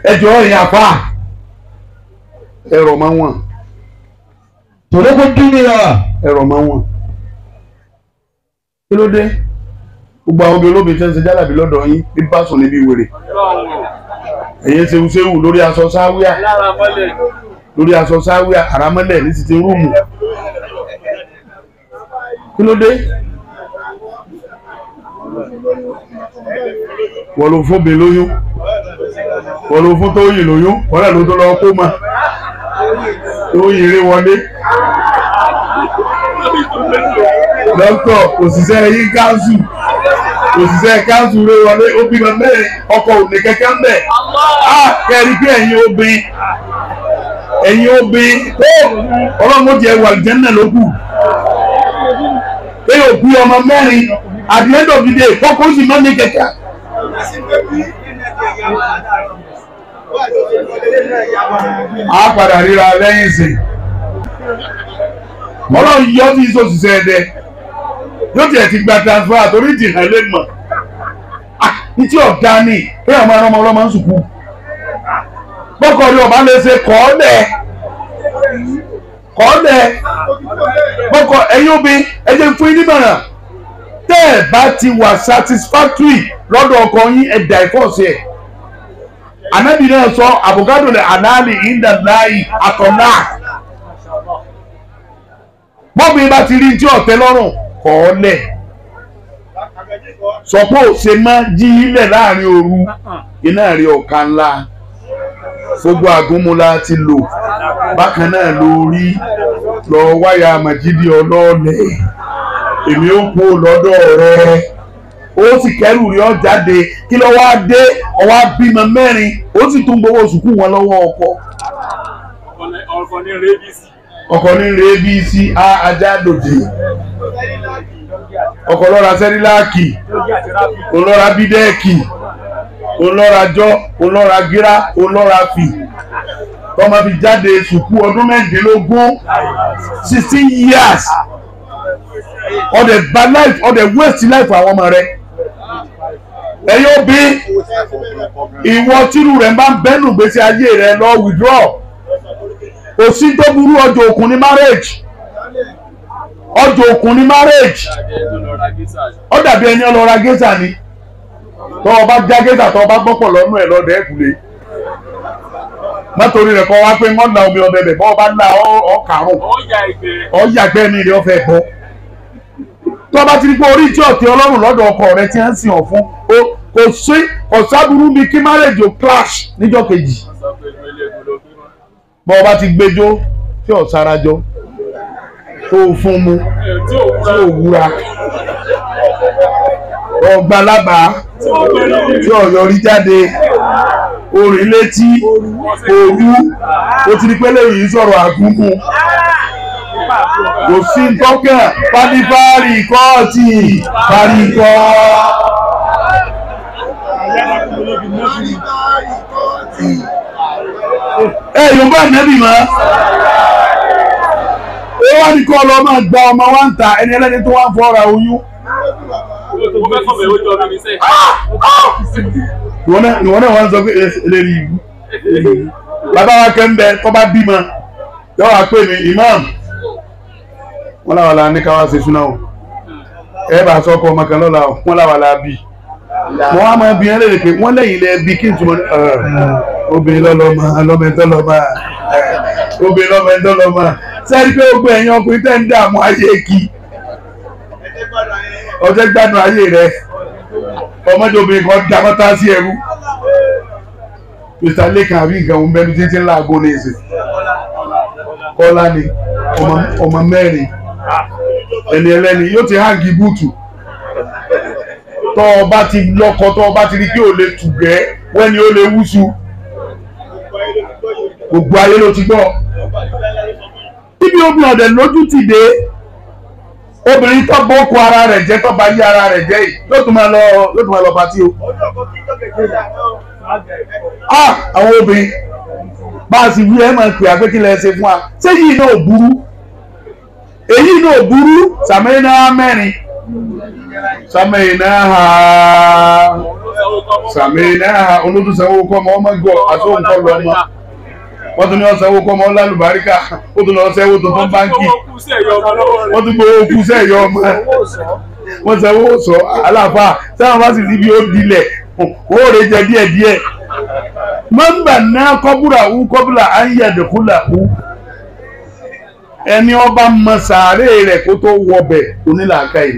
ẹjọ́ ẹ̀yìn àpá ẹ̀rọ máa wọ̀n tòlókò dúnìyà ẹ̀rọ máa wọ̀n kí ló dé gbogbo àwọn obìnrin olóbìnrin tẹ́ ń ṣe jálàbí lọ́dọ̀ yín bí bá sùn níbi wèrè èyí ṣe wúṣẹ́wù lórí aṣọ sáwíà lórí aṣọ sáwíà àràmọ́lẹ̀ ní ti ti rúùmù kí ló dé wọ́n ló fún mi lóyún wọ́n ló fún Tóyìn lóyún wọ́n náà ló tó lọ kó mọ́ Tóyìn rí wọlé dókítà òṣìṣẹ́ yín káńsù òṣìṣẹ́ káńsù rí wọlé ó bímọ mẹ́rin ọkọ òní kẹ́kẹ́ ń bẹ̀ kẹ́rì pé ẹ̀yin obìnrin ọlọ́run jẹ́ wà Àlùjánnà ló kù pé òkú ọmọ mẹ́rin at the end of the day kọ́kọ́ sì má ní kẹ̀kẹ́. A padà ríra lẹ́yìn ìsìn ọlọ́run yọ tí ìṣòṣìṣẹ́ ẹ̀dẹ́ yóò tiẹ̀ ti gba transfer torí ìdìhàn lè mọ̀ ní tí ọ̀dá ní pé àwọn ọmọ ọlọ́mọ ń sùkú gbọ́kọ̀ rí ọba lè ṣe kọ́ọ̀lẹ̀ gbọ́kọ̀ ẹ̀yin obìnrin ẹ̀jẹ̀ fún yín nímọ̀ràn tẹ́ ẹ̀ bá ti wà satisfactory lọ́dọ̀ ọkọ yín ẹ̀dà ìfọ̀ọ̀sì ẹ̀ Ànábì náà sọ àbùkádò lẹ̀ ànáàlì ìndàláì àtọ̀nà bọ́bí bá ti rí tí ọ̀tẹ́ lọ́rùn kọ́ọ̀lẹ̀ sọ pé òṣè máa jí ilẹ̀ láàrin òru iná rí ọ̀ka ńlá gbogbo àgúnmọ́lá ti lò bákan náà lórí lọ wáyà màjídì ọlọ́ọ̀lẹ̀ èmi ó kú lọ́dọ̀ rẹ ó sì kẹ́rù rí ọ jáde kí ló wá dé ọwá bímọ mẹ́rin ó sì tún gbowó sùkú wọn lọ́wọ́ ọkọ ní rẹ́bíìsì ajá dòde ọkọ lọ́ra sẹ́ríláàkì olọ́ra bídẹ́ẹ̀kì olọ́ra jọ́ olọ́ra gíra olọ́ra fì tọ́mọ fi jáde sùkú ọdún mẹ́rìndínlógún 16 years ọdẹ bad life ọdẹ waste life àwọn ọmọ rẹ ẹ̀yin òbí ìwọ tírú rẹ̀ bá ń bẹ́nu gbèsè ayé rẹ lọ withdraw òsì tó burú ọjọ́ òkun ní marriage ó dàbí ẹni ọlọ́ra gẹ́sà ni tọ́ ọba já gẹ́sà tọ́ ọba gbọ́pọ̀ lọ́nù ẹ̀ lọ́dẹ̀ ẹ̀kúlé mọ́tòrí rẹ̀ kọ́ wá pé wọ́n la omi ọbẹ̀ bẹ̀ bọ́ ọba ńlá ọkàrùn ọ̀yàgbẹ́ mi rẹ̀ ọ̀fẹ́ bọ́ tọ́ bá ti rí pé orí tí ọ̀tí ọlọ́run lọ́dọ̀ ọkọ rẹ̀ tí wọ́n ń sìn ọ̀ fún kò sí ọ̀sáburú bíi kí marriage ò clash níjọ́ kejì bọ́ ọba ti gbẹjọ́ tí ọ̀ sarajọ́ tó fún mu tí ò wúra ọgbà lábàá tí ò yọrí jáde orin létí òru ó ti di pé lẹ́yìn sọ̀rọ̀ àgúngún kò sí tọ́kàn pálípárì kọ́ọ̀tì paríkọ́. Yorùbá nẹ́bì mọ́ ó wá ní kọ́ lọ máa gba ọmọ wa ń ta ẹni ẹlẹ́ni tó wá ń fọ́ra oyún. Ìwọ́n náà wọ́n sọ pé eléyìí ìbú bàbá wa kẹ́ ń bẹ tó bá bímọ yọ wá pè mí imam wọ́n láwọn la ní káwá ṣe súná o ẹ bá sọ ọkọ ọmọ kan lọ́la o wọ́n láwọn la bí wọ́n á máa bí ẹ lè pé wọ́n lẹ́yìn lẹ́ bí kí n túmọ̀ obìnrin lọ́lọ́mọ lọ́mẹ́tọ́lọ́mọ obìnrin lọ́mẹ́tọ́lọ́mọ sẹ́ni pé gbogbo ẹ̀yin ọkùnrin tẹ́ ń dààmú ayé kí ọjọ́ gbádùn ayé rẹ ọmọdé obìnrin kan dá mọ́tà sí ẹrú Mr. Lẹ́kan àbí nǹkan òun bẹnu títí ńlá àgbo ní ìsìn Kọ́lá ni ọmọ mẹ́rin ẹni ẹlẹ́ni yóò ti hangi búùtù tọ́ ọba ti lọ́kọ tọ́ ọba ti rí kí o lè tùgẹ́ wẹ́ni ó lè wúṣu gbogbo ayé ló ti gbọ́ níbi obìnrin ọ̀dẹ̀ lójú ti dé obìnrin tó bọ́ kó ara rẹ̀ jẹ́ tó bá yí ara rẹ̀ jẹ́ yìí yóò tún máa lọ pàtí o. Àwọn obìnrin bá a sì wí ẹ máa pè àpé kí lẹ ṣe fún wa ṣé yìí náà burú èyí náà burú sàmẹ́yìn náà mẹ́rin sàmẹ́yìn náà sàmì náà olódùsanwó kọ́ ọmọ ọmọ gọ àtúnkọ́ lọ ọmọ wọ́n tún ní ọ̀sánwó kọ́ ọmọ lálùbáríkà ó tún lọ sẹ́wó tuntun báńkì wọ́n tún gbowó kú sẹ́yọ ọmọ wọ́n sanwó sọ aláfa sáwọn bá sì níbi ó dilẹ̀ ó rè jẹ díẹ̀díẹ̀ mọ́ńbà náà kọ́búrà á ń yàdẹ̀kúlà kú ẹni ọba mọ sàárè rẹ̀ kó tó wọbẹ̀ onílàákàyè.